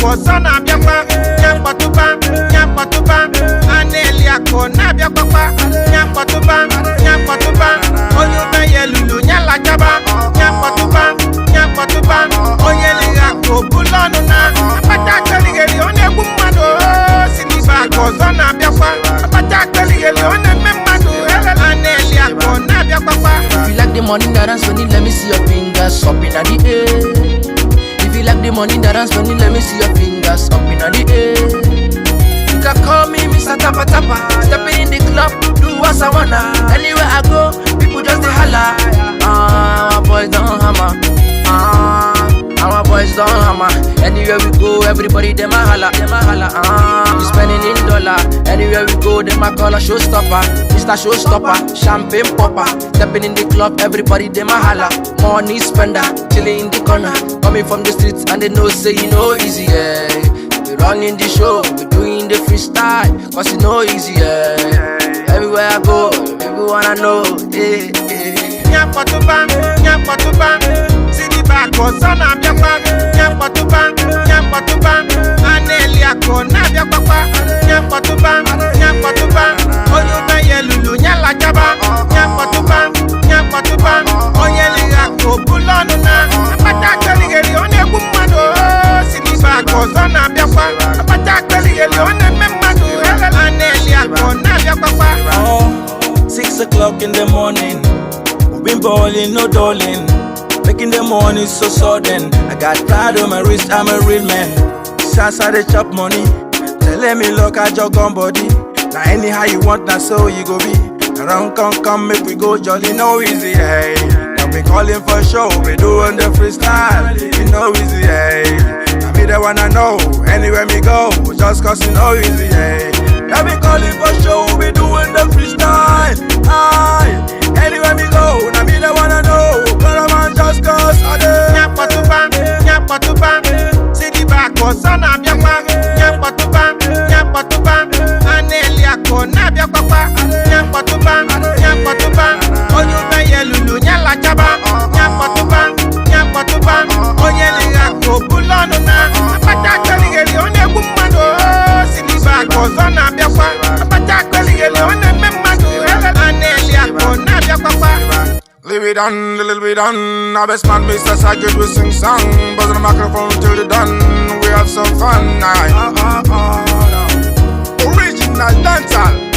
Kosana biakwa, nyapatuba, nyapatuba. Anelia kona biakwa, nyapatuba, nyapatuba. Onyume yelulu nyala jaba, nyapatuba, nyapatuba. Onyeliga ko bulonu na, apata keligeli one kumado. Siniba kosana biakwa, apata keligeli one memado. Anelia kona biakwa. If you like the money that dance funny, let me see your fingers up in the air. If you like the money that dance funny, let me see your fingers up in the air. You can call me Mr. Tapa Tapa. Stepping in the club, do what I wanna. Anywhere I go, people just they holla. Our boys don't hammer. Our boys don't hammer. Anywhere we go, everybody them a holla. We spending in dollar. Anywhere we go, them a call a showstopper. Mr. Showstopper, champagne popper. Stepping in the club, everybody them a holla. Money spender, chilling in the corner. Coming from the streets and they know say you know easy, yeah. We running the show, we doing the freestyle, cause you know easy, yeah. Everywhere I go, people wanna know, yeah, yeah. Nyapatuba, nyapatuba. Siniba kosana biakwa, nyapatuba, nyapatuba. Anelia kona biakwa, nyapatuba, nyapatuba. Onyume yelulu nyala jaba, nyapatuba, nyapatuba. Onyeliga ko bulonu na, apata keligeli one kumado. Siniba kosana biakwa, apata keligeli one memado. Anelia kona biakwa. 6 o'clock in the morning, we've been balling, no darling. Making the morning so sudden. I got pride on my wrist, I'm a real man. Since I dey chop money, telling me look at your gun body. Now anyhow you want, now so you go be. Around come, make we go jolly, no easy, hey. Now we calling for show, we doing the freestyle, you know easy, hey. Now me the one I know, anywhere me go, just cause you know easy, hey. Now we calling for show, we doing the freestyle, aye. Anywhere me go, now me the one I know, but man just cause I dey. Nyapatuba, nyapatuba. Siniba kosana biakwa, nyapatuba, nyapatuba. Anelia kona biakwa, nyapatuba, nyapatuba. Onyume yelulu nyala jaba, nyapatuba, nyapatuba. Onyeliga ko bulonu na, apata keligeli one kumado. Siniba kosana biakwa, apata keligeli one memado. Anelia kona biakwa. Leave it on, little bit on. Now best man, Mr. Saget, we sing song. Buzz on the microphone till the done. We have some fun. Original dancehall.